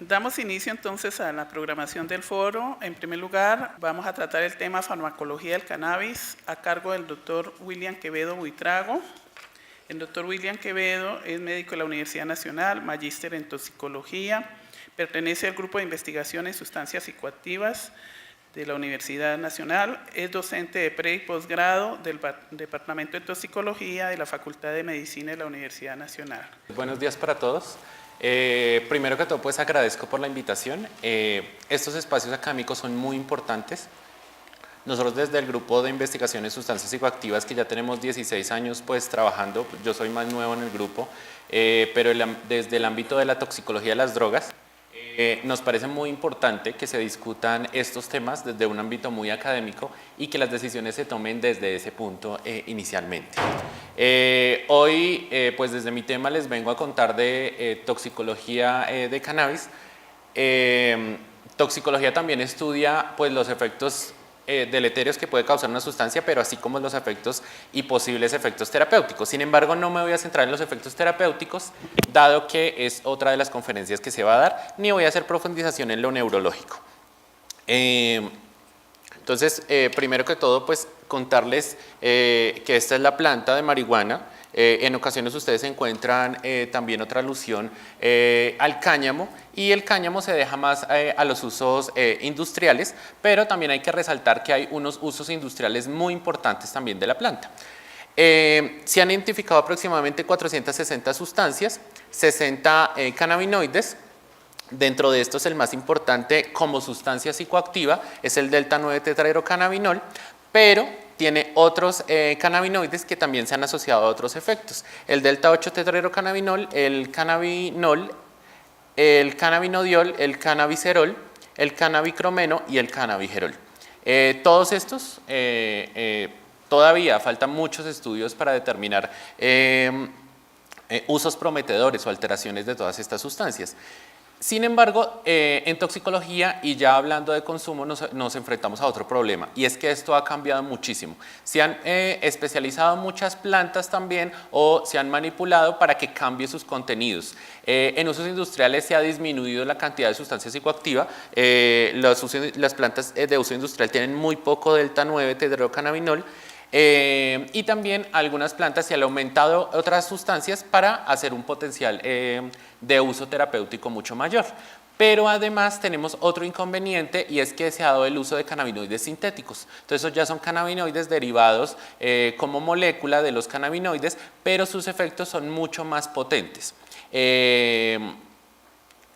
Damos inicio entonces a la programación del foro. En primer lugar, vamos a tratar el tema farmacología del cannabis a cargo del doctor William Quevedo Buitrago. El doctor William Quevedo es médico de la Universidad Nacional, magíster en toxicología, pertenece al grupo de investigación en sustancias psicoactivas de la Universidad Nacional, es docente de pre y posgrado del Departamento de Toxicología de la Facultad de Medicina de la Universidad Nacional. Buenos días para todos. Primero que todo, pues agradezco por la invitación. Estos espacios académicos son muy importantes. Nosotros desde el grupo de investigación en sustancias psicoactivas, que ya tenemos 16 años pues trabajando, yo soy más nuevo en el grupo, pero desde el ámbito de la toxicología de las drogas, nos parece muy importante que se discutan estos temas desde un ámbito muy académico y que las decisiones se tomen desde ese punto inicialmente. Hoy, pues desde mi tema les vengo a contar de toxicología de cannabis. Toxicología también estudia pues los efectos deleterios que puede causar una sustancia, pero así como los efectos y posibles efectos terapéuticos. Sin embargo, no me voy a centrar en los efectos terapéuticos, dado que es otra de las conferencias que se va a dar, ni voy a hacer profundización en lo neurológico. Entonces, primero que todo, pues contarles que esta es la planta de marihuana. En ocasiones ustedes encuentran también otra alusión al cáñamo, y el cáñamo se deja más a los usos industriales, pero también hay que resaltar que hay unos usos industriales muy importantes también de la planta. Se han identificado aproximadamente 460 sustancias, 60 cannabinoides. Dentro de estos, el más importante como sustancia psicoactiva es el delta-9-tetrahidrocannabinol, pero tiene otros cannabinoides que también se han asociado a otros efectos. El delta-8-tetrahidrocannabinol, el cannabinol, el cannabinodiol, el cannabicerol, el cannabicromeno y el cannabigerol. Todos estos, todavía faltan muchos estudios para determinar usos prometedores o alteraciones de todas estas sustancias. Sin embargo, en toxicología y ya hablando de consumo nos enfrentamos a otro problema, y es que esto ha cambiado muchísimo. Se han especializado muchas plantas también, o se han manipulado para que cambie sus contenidos. En usos industriales se ha disminuido la cantidad de sustancia psicoactiva. Las plantas de uso industrial tienen muy poco delta-9-tetrahidrocannabinol. Y también algunas plantas se han aumentado otras sustancias para hacer un potencial de uso terapéutico mucho mayor. Pero además tenemos otro inconveniente, y es que se ha dado el uso de cannabinoides sintéticos. Entonces esos ya son cannabinoides derivados como molécula de los cannabinoides, pero sus efectos son mucho más potentes.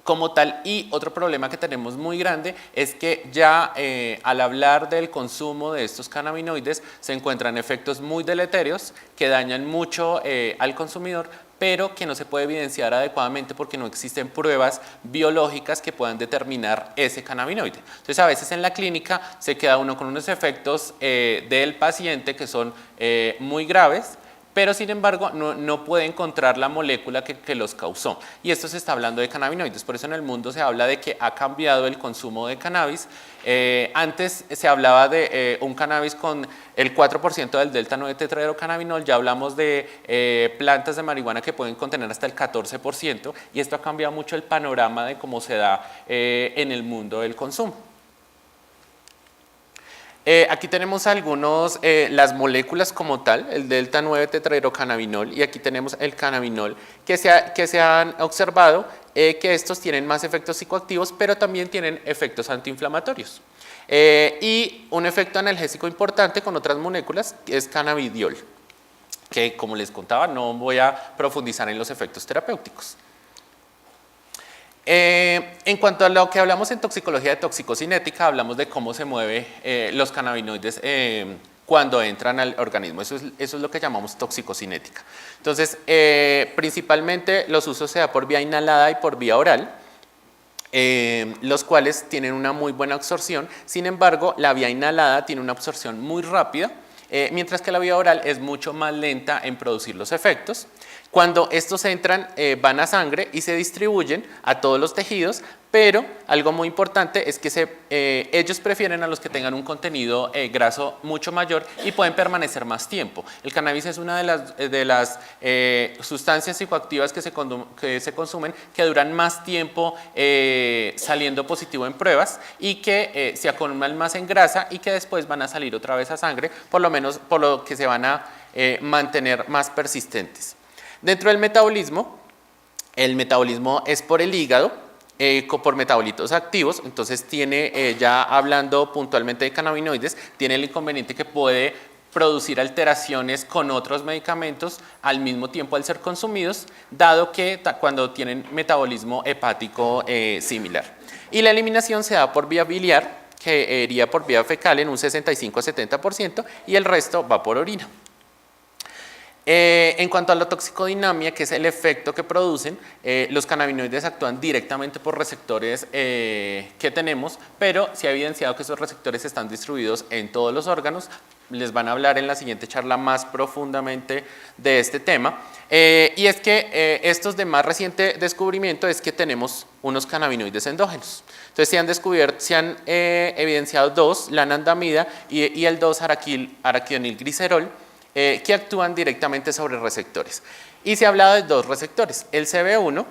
Como tal, y otro problema que tenemos muy grande es que ya al hablar del consumo de estos cannabinoides se encuentran efectos muy deleterios que dañan mucho al consumidor, pero que no se puede evidenciar adecuadamente porque no existen pruebas biológicas que puedan determinar ese cannabinoide. Entonces, a veces en la clínica se queda uno con unos efectos del paciente que son muy graves, pero sin embargo no puede encontrar la molécula que los causó. Y esto se está hablando de cannabinoides, por eso en el mundo se habla de que ha cambiado el consumo de cannabis. Antes se hablaba de un cannabis con el 4% del delta-9-tetrahidrocannabinol, ya hablamos de plantas de marihuana que pueden contener hasta el 14%, y esto ha cambiado mucho el panorama de cómo se da en el mundo del consumo. Aquí tenemos algunos, las moléculas como tal, el delta-9-tetrahidrocannabinol, y aquí tenemos el cannabinol, que se han observado que estos tienen más efectos psicoactivos, pero también tienen efectos antiinflamatorios. Y un efecto analgésico importante con otras moléculas es cannabidiol, que como les contaba no voy a profundizar en los efectos terapéuticos. En cuanto a lo que hablamos en toxicología de toxicocinética, hablamos de cómo se mueven los cannabinoides cuando entran al organismo. Eso es lo que llamamos toxicocinética. Entonces, principalmente los usos se da por vía inhalada y por vía oral, los cuales tienen una muy buena absorción. Sin embargo, la vía inhalada tiene una absorción muy rápida, mientras que la vía oral es mucho más lenta en producir los efectos. Cuando estos entran, van a sangre y se distribuyen a todos los tejidos, pero algo muy importante es que ellos prefieren a los que tengan un contenido graso mucho mayor y pueden permanecer más tiempo. El cannabis es una de las sustancias psicoactivas que se consumen que duran más tiempo saliendo positivo en pruebas y que se acumulan más en grasa y que después van a salir otra vez a sangre, por lo menos por lo que se van a mantener más persistentes. Dentro del metabolismo, el metabolismo es por el hígado, por metabolitos activos, entonces tiene, ya hablando puntualmente de cannabinoides, tiene el inconveniente que puede producir alteraciones con otros medicamentos al mismo tiempo al ser consumidos, dado que cuando tienen metabolismo hepático similar. Y la eliminación se da por vía biliar, que iría por vía fecal en un 65 a 70%, y el resto va por orina. En cuanto a la toxicodinamia, que es el efecto que producen, los cannabinoides actúan directamente por receptores que tenemos, pero se ha evidenciado que esos receptores están distribuidos en todos los órganos. Les van a hablar en la siguiente charla más profundamente de este tema. Y es que estos de más reciente descubrimiento es que tenemos unos cannabinoides endógenos. Entonces se han evidenciado dos, la anandamida y el 2-araquidonilglicerol, que actúan directamente sobre receptores. Y se ha hablado de dos receptores, el CB1,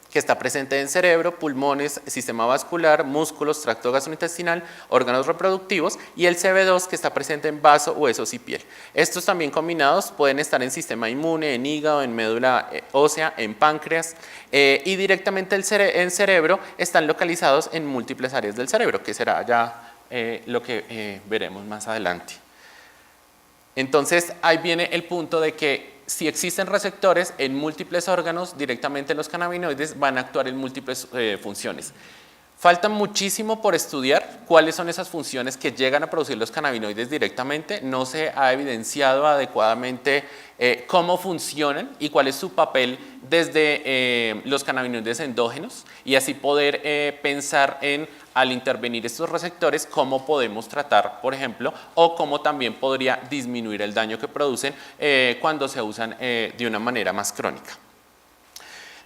que está presente en cerebro, pulmones, sistema vascular, músculos, tracto gastrointestinal, órganos reproductivos, y el CB2, que está presente en vaso, huesos y piel. Estos también combinados pueden estar en sistema inmune, en hígado, en médula ósea, en páncreas, y directamente en cerebro están localizados en múltiples áreas del cerebro, que será ya lo que veremos más adelante. Entonces, ahí viene el punto de que si existen receptores en múltiples órganos, directamente los cannabinoides van a actuar en múltiples funciones. Falta muchísimo por estudiar cuáles son esas funciones que llegan a producir los cannabinoides directamente. No se ha evidenciado adecuadamente cómo funcionan y cuál es su papel desde los cannabinoides endógenos y así poder pensar en, al intervenir estos receptores, cómo podemos tratar, por ejemplo, o cómo también podría disminuir el daño que producen cuando se usan de una manera más crónica.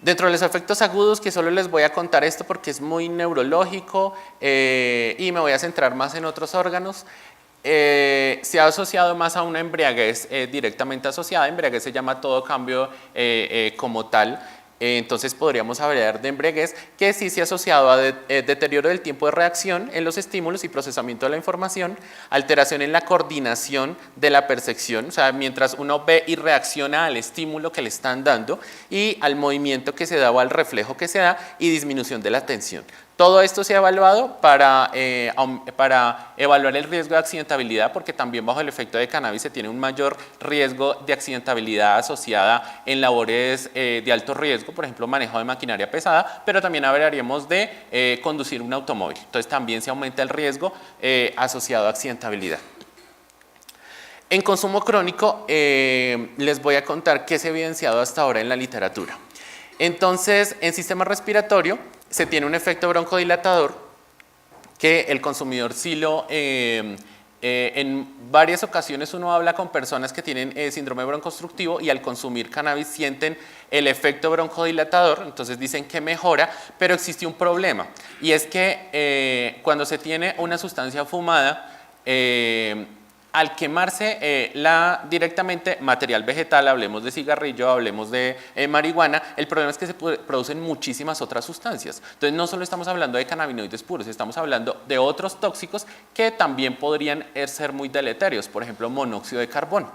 Dentro de los efectos agudos, que solo les voy a contar esto porque es muy neurológico y me voy a centrar más en otros órganos, se ha asociado más a una embriaguez directamente asociada. Embriaguez se llama todo cambio como tal. Entonces podríamos hablar de embriaguez, que sí se ha asociado a deterioro del tiempo de reacción en los estímulos y procesamiento de la información, alteración en la coordinación de la percepción, o sea, mientras uno ve y reacciona al estímulo que le están dando y al movimiento que se da o al reflejo que se da, y disminución de la atención. Todo esto se ha evaluado para evaluar el riesgo de accidentabilidad, porque también bajo el efecto de cannabis se tiene un mayor riesgo de accidentabilidad asociada en labores de alto riesgo, por ejemplo, manejo de maquinaria pesada, pero también hablaríamos de conducir un automóvil. Entonces también se aumenta el riesgo asociado a accidentabilidad. En consumo crónico les voy a contar qué se ha evidenciado hasta ahora en la literatura. Entonces, en sistema respiratorio se tiene un efecto broncodilatador que el consumidor sí lo... en varias ocasiones uno habla con personas que tienen síndrome broncoobstructivo y al consumir cannabis sienten el efecto broncodilatador, entonces dicen que mejora, pero existe un problema, y es que cuando se tiene una sustancia fumada, al quemarse directamente material vegetal, hablemos de cigarrillo, hablemos de marihuana, el problema es que se producen muchísimas otras sustancias. Entonces no solo estamos hablando de cannabinoides puros, estamos hablando de otros tóxicos que también podrían ser muy deleterios, por ejemplo monóxido de carbono.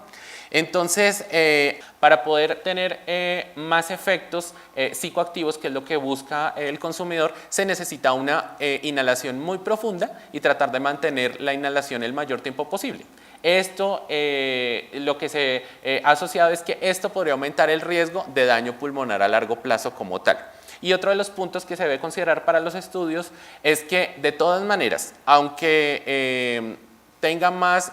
Entonces, para poder tener más efectos psicoactivos, que es lo que busca el consumidor, se necesita una inhalación muy profunda y tratar de mantener la inhalación el mayor tiempo posible. Esto, lo que se ha asociado es que esto podría aumentar el riesgo de daño pulmonar a largo plazo como tal. Y otro de los puntos que se debe considerar para los estudios es que, de todas maneras, aunque tenga más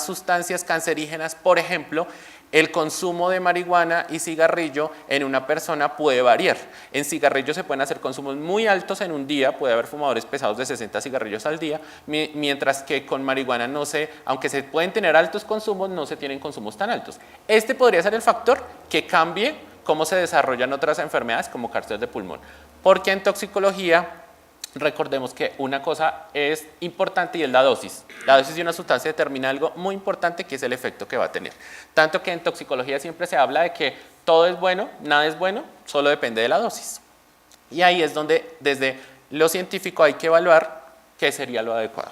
sustancias cancerígenas, por ejemplo, El consumo de marihuana y cigarrillo en una persona puede variar. En cigarrillo se pueden hacer consumos muy altos en un día, puede haber fumadores pesados de 60 cigarrillos al día, mientras que con marihuana aunque se pueden tener altos consumos, no se tienen consumos tan altos. Este podría ser el factor que cambie cómo se desarrollan otras enfermedades como cáncer de pulmón. Porque en toxicología, recordemos que una cosa es importante y es la dosis. La dosis de una sustancia determina algo muy importante que es el efecto que va a tener. Tanto que en toxicología siempre se habla de que todo es bueno, nada es bueno, solo depende de la dosis. Y ahí es donde desde lo científico hay que evaluar qué sería lo adecuado.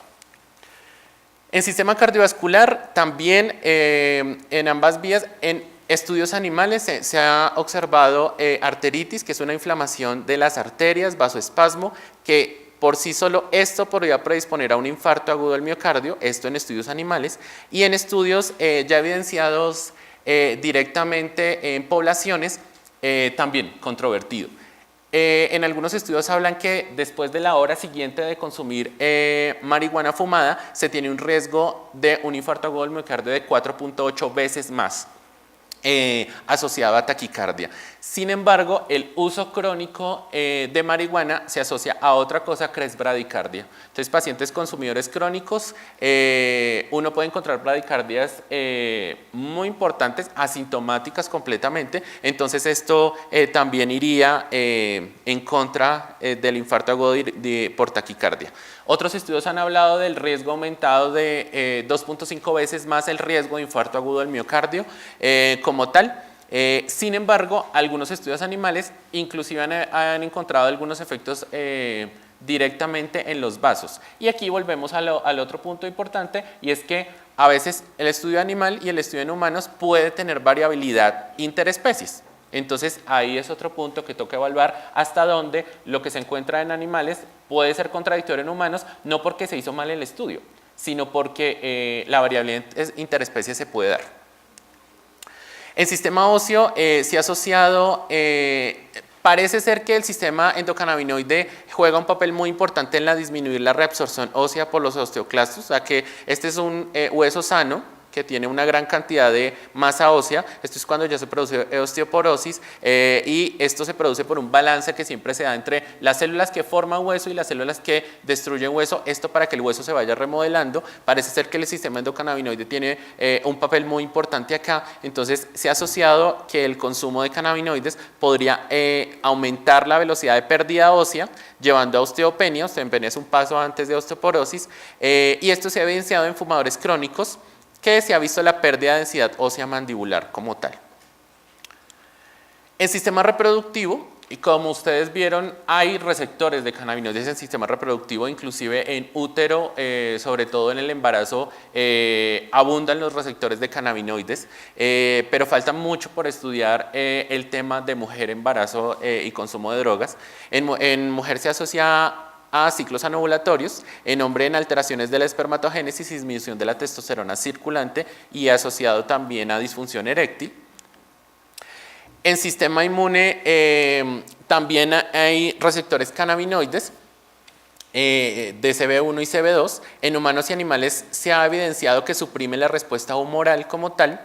En sistema cardiovascular también en ambas vías, en estudios animales se ha observado arteritis, que es una inflamación de las arterias, vasoespasmo, que por sí solo esto podría predisponer a un infarto agudo del miocardio, esto en estudios animales, y en estudios ya evidenciados directamente en poblaciones, también controvertido. En algunos estudios hablan que después de la hora siguiente de consumir marihuana fumada, se tiene un riesgo de un infarto agudo del miocardio de 4.8 veces más. Asociado a taquicardia. Sin embargo, el uso crónico de marihuana se asocia a otra cosa que es bradicardia. Entonces, pacientes consumidores crónicos, uno puede encontrar bradicardias muy importantes, asintomáticas completamente. Entonces, esto también iría en contra del infarto agudo por taquicardia. Otros estudios han hablado del riesgo aumentado de 2.5 veces más el riesgo de infarto agudo del miocardio como tal. Sin embargo, algunos estudios animales inclusive han encontrado algunos efectos directamente en los vasos. Y aquí volvemos al otro punto importante, y es que a veces el estudio animal y el estudio en humanos puede tener variabilidad interespecies. Entonces ahí es otro punto que toca evaluar hasta dónde lo que se encuentra en animales puede ser contradictorio en humanos, no porque se hizo mal el estudio, sino porque la variabilidad interespecies se puede dar. En sistema óseo se ha asociado, parece ser que el sistema endocannabinoide juega un papel muy importante en la disminuir la reabsorción ósea por los osteoclastos, o sea que este es un hueso sano que tiene una gran cantidad de masa ósea. Esto es cuando ya se produce osteoporosis y esto se produce por un balance que siempre se da entre las células que forman hueso y las células que destruyen hueso, esto para que el hueso se vaya remodelando. Parece ser que el sistema endocannabinoide tiene un papel muy importante acá, entonces se ha asociado que el consumo de cannabinoides podría aumentar la velocidad de pérdida ósea, llevando a osteopenia. Osteopenia es un paso antes de osteoporosis y esto se ha evidenciado en fumadores crónicos, que se ha visto la pérdida de densidad ósea mandibular como tal. En sistema reproductivo, y como ustedes vieron, hay receptores de cannabinoides en el sistema reproductivo, inclusive en útero, sobre todo en el embarazo, abundan los receptores de cannabinoides, pero falta mucho por estudiar el tema de mujer, embarazo y consumo de drogas. En mujer se asocia a ciclos anovulatorios, en hombre en alteraciones de la espermatogénesis y disminución de la testosterona circulante y asociado también a disfunción eréctil. En sistema inmune también hay receptores cannabinoides de CB1 y CB2. En humanos y animales se ha evidenciado que suprime la respuesta humoral como tal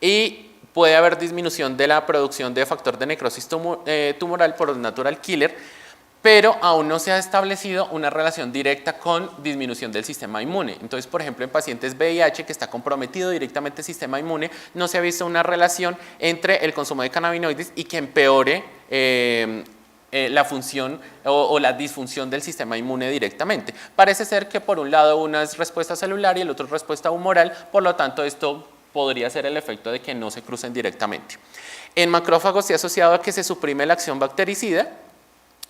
y puede haber disminución de la producción de factor de necrosis tumoral por natural killer, pero aún no se ha establecido una relación directa con disminución del sistema inmune. Entonces, por ejemplo, en pacientes VIH que está comprometido directamente el sistema inmune, no se ha visto una relación entre el consumo de cannabinoides y que empeore la función o la disfunción del sistema inmune directamente. Parece ser que por un lado una es respuesta celular y el otro es respuesta humoral, por lo tanto esto podría ser el efecto de que no se crucen directamente. En macrófagos se ha asociado a que se suprime la acción bactericida,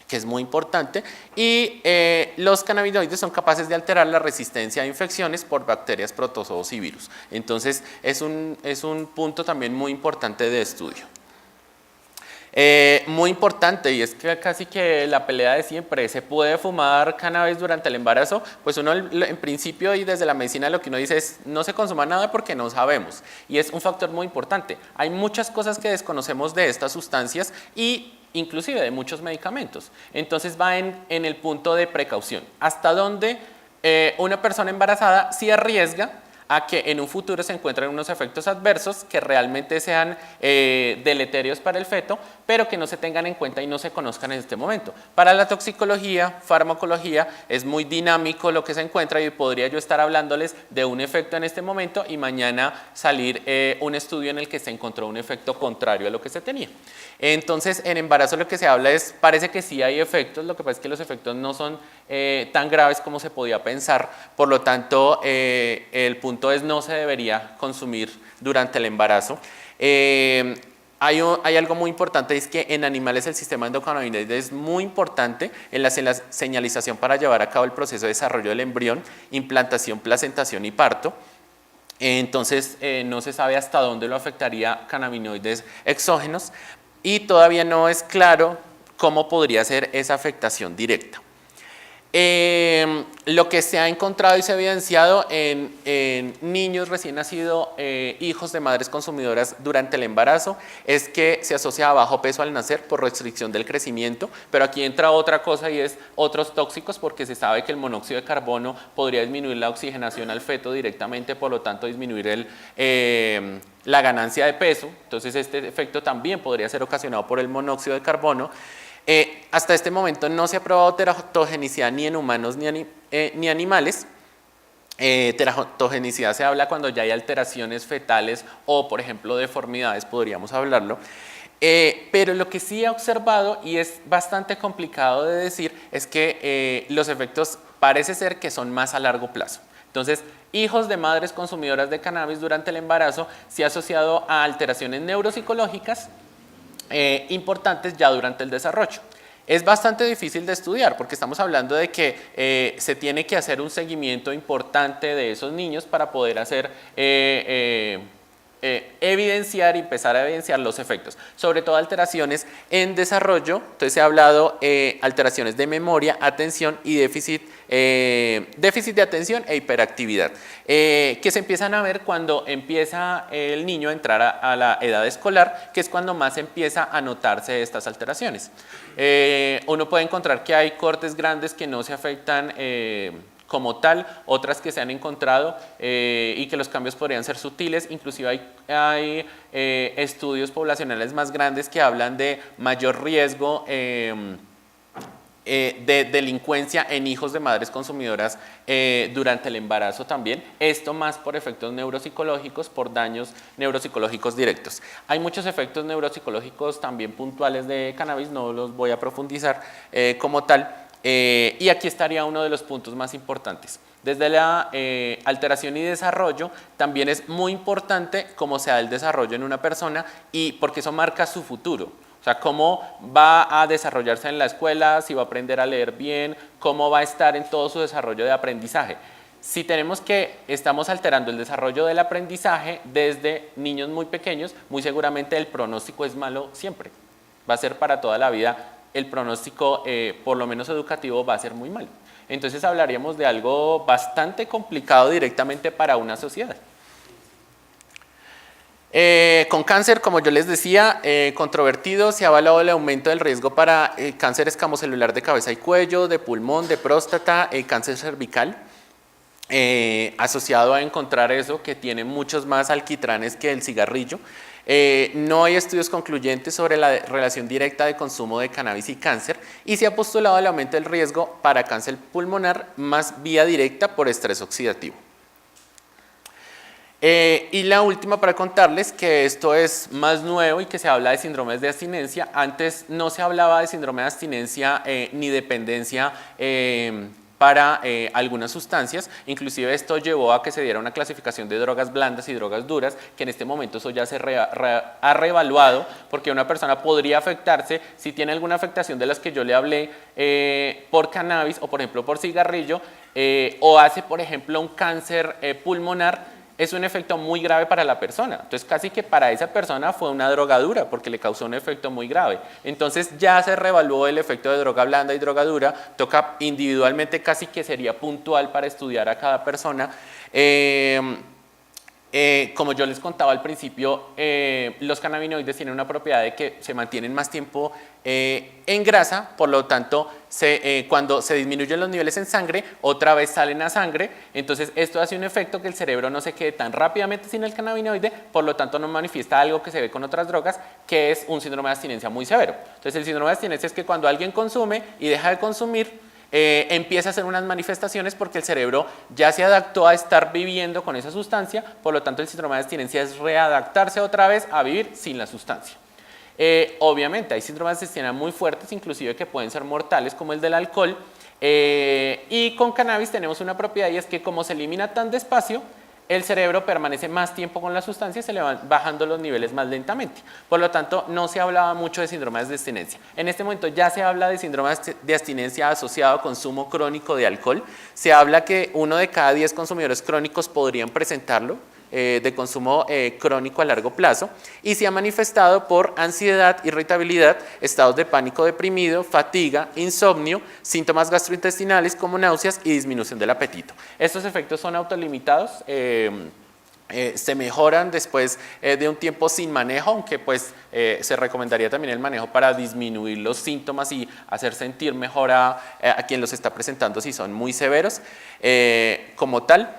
que es muy importante, y los cannabinoides son capaces de alterar la resistencia a infecciones por bacterias, protozoos y virus. Entonces es un punto también muy importante de estudio. Muy importante, y es que casi que la pelea de siempre, ¿se puede fumar cannabis durante el embarazo? Pues uno en principio y desde la medicina lo que uno dice es no se consuma nada porque no sabemos, y es un factor muy importante. Hay muchas cosas que desconocemos de estas sustancias y inclusive de muchos medicamentos. Entonces va en el punto de precaución. ¿Hasta dónde una persona embarazada sí arriesga a que en un futuro se encuentren unos efectos adversos que realmente sean deleterios para el feto, pero que no se tengan en cuenta y no se conozcan en este momento. Para la toxicología, farmacología, es muy dinámico lo que se encuentra y podría yo estar hablándoles de un efecto en este momento y mañana salir un estudio en el que se encontró un efecto contrario a lo que se tenía. Entonces, en embarazo lo que se habla es, parece que sí hay efectos, lo que pasa es que los efectos no son tan graves como se podía pensar, por lo tanto, el punto es no se debería consumir durante el embarazo. Hay algo muy importante, es que en animales el sistema endocannabinoide es muy importante en la señalización para llevar a cabo el proceso de desarrollo del embrión, implantación, placentación y parto. Entonces, no se sabe hasta dónde lo afectaría cannabinoides exógenos y todavía no es claro cómo podría ser esa afectación directa. Lo que se ha encontrado y se ha evidenciado en niños recién nacidos, hijos de madres consumidoras durante el embarazo, es que se asocia a bajo peso al nacer por restricción del crecimiento, pero aquí entra otra cosa y es otros tóxicos, porque se sabe que el monóxido de carbono podría disminuir la oxigenación al feto directamente, por lo tanto disminuir la ganancia de peso. Entonces este efecto también podría ser ocasionado por el monóxido de carbono. Hasta este momento no se ha probado teratogenicidad ni en humanos ni animales. Teratogenicidad se habla cuando ya hay alteraciones fetales o, por ejemplo, deformidades, podríamos hablarlo. Pero lo que sí he observado, y es bastante complicado de decir, es que los efectos parece ser que son más a largo plazo. Entonces, hijos de madres consumidoras de cannabis durante el embarazo se ha asociado a alteraciones neuropsicológicas importantes ya durante el desarrollo. Es bastante difícil de estudiar porque estamos hablando de que se tiene que hacer un seguimiento importante de esos niños para poder hacer evidenciar y empezar a evidenciar los efectos, sobre todo alteraciones en desarrollo. Entonces se ha hablado alteraciones de memoria, atención y déficit de atención e hiperactividad, que se empiezan a ver cuando empieza el niño a entrar a la edad escolar, que es cuando más empieza a notarse estas alteraciones. Uno puede encontrar que hay cortes grandes que no se afectan como tal, otras que se han encontrado y que los cambios podrían ser sutiles. Inclusive hay estudios poblacionales más grandes que hablan de mayor riesgo de delincuencia en hijos de madres consumidoras durante el embarazo también. Esto más por efectos neuropsicológicos, por daños neuropsicológicos directos. Hay muchos efectos neuropsicológicos también puntuales de cannabis, no los voy a profundizar como tal. Y aquí estaría uno de los puntos más importantes. Desde la alteración y desarrollo también es muy importante cómo se da el desarrollo en una persona, y porque eso marca su futuro. O sea, cómo va a desarrollarse en la escuela, si va a aprender a leer bien, cómo va a estar en todo su desarrollo de aprendizaje. Si tenemos que estamos alterando el desarrollo del aprendizaje desde niños muy pequeños, muy seguramente el pronóstico es malo siempre. Va a ser para toda la vida. El pronóstico, por lo menos educativo, va a ser muy malo. Entonces hablaríamos de algo bastante complicado directamente para una sociedad. Con cáncer, como yo les decía, controvertido, se ha evaluado el aumento del riesgo para cáncer escamocelular de cabeza y cuello, de pulmón, de próstata, cáncer cervical, asociado a encontrar eso que tiene muchos más alquitranes que el cigarrillo. No hay estudios concluyentes sobre la relación directa de consumo de cannabis y cáncer, y se ha postulado el aumento del riesgo para cáncer pulmonar más vía directa por estrés oxidativo. Y la última para contarles que esto es más nuevo y que se habla de síndromes de abstinencia. Antes no se hablaba de síndrome de abstinencia ni dependencia para algunas sustancias. Inclusive esto llevó a que se diera una clasificación de drogas blandas y drogas duras, que en este momento eso ya se ha reevaluado, porque una persona podría afectarse si tiene alguna afectación de las que yo le hablé por cannabis o por ejemplo por cigarrillo, o hace por ejemplo un cáncer pulmonar. Es un efecto muy grave para la persona. Entonces casi que para esa persona fue una drogadura porque le causó un efecto muy grave. Entonces ya se reevaluó el efecto de droga blanda y droga dura, toca individualmente, casi que sería puntual para estudiar a cada persona. Como yo les contaba al principio, los cannabinoides tienen una propiedad de que se mantienen más tiempo en grasa, por lo tanto, cuando se disminuyen los niveles en sangre, otra vez salen a sangre, entonces esto hace un efecto que el cerebro no se quede tan rápidamente sin el cannabinoide, por lo tanto no manifiesta algo que se ve con otras drogas, que es un síndrome de abstinencia muy severo. Entonces el síndrome de abstinencia es que cuando alguien consume y deja de consumir, empieza a hacer unas manifestaciones porque el cerebro ya se adaptó a estar viviendo con esa sustancia, por lo tanto el síndrome de abstinencia es readaptarse otra vez a vivir sin la sustancia. Obviamente hay síndromes de abstinencia muy fuertes, inclusive que pueden ser mortales, como el del alcohol, y con cannabis tenemos una propiedad y es que como se elimina tan despacio, el cerebro permanece más tiempo con la sustancia y se le van bajando los niveles más lentamente. Por lo tanto, no se hablaba mucho de síndromes de abstinencia. En este momento ya se habla de síndrome de abstinencia asociado a consumo crónico de alcohol. Se habla que 1 de cada 10 consumidores crónicos podrían presentarlo, de consumo crónico a largo plazo, y se ha manifestado por ansiedad, irritabilidad, estados de pánico deprimido, fatiga, insomnio, síntomas gastrointestinales como náuseas y disminución del apetito. Estos efectos son autolimitados, se mejoran después de un tiempo sin manejo, aunque pues se recomendaría también el manejo para disminuir los síntomas y hacer sentir mejor a quien los está presentando si son muy severos como tal.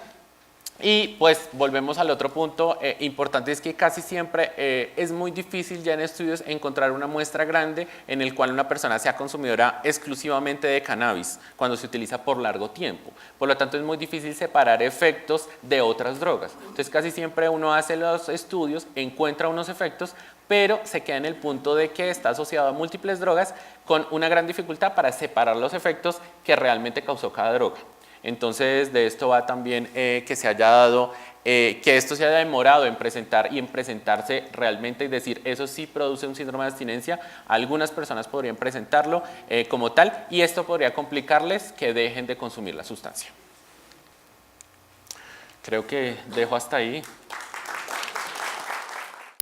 Y pues volvemos al otro punto importante, es que casi siempre es muy difícil ya en estudios encontrar una muestra grande en el cual una persona sea consumidora exclusivamente de cannabis cuando se utiliza por largo tiempo. Por lo tanto es muy difícil separar efectos de otras drogas. Entonces casi siempre uno hace los estudios, encuentra unos efectos, pero se queda en el punto de que está asociado a múltiples drogas con una gran dificultad para separar los efectos que realmente causó cada droga. Entonces, de esto va también que se haya dado, que esto se haya demorado en presentar y en presentarse realmente y decir, eso sí produce un síndrome de abstinencia. Algunas personas podrían presentarlo como tal y esto podría complicarles que dejen de consumir la sustancia. Creo que dejo hasta ahí.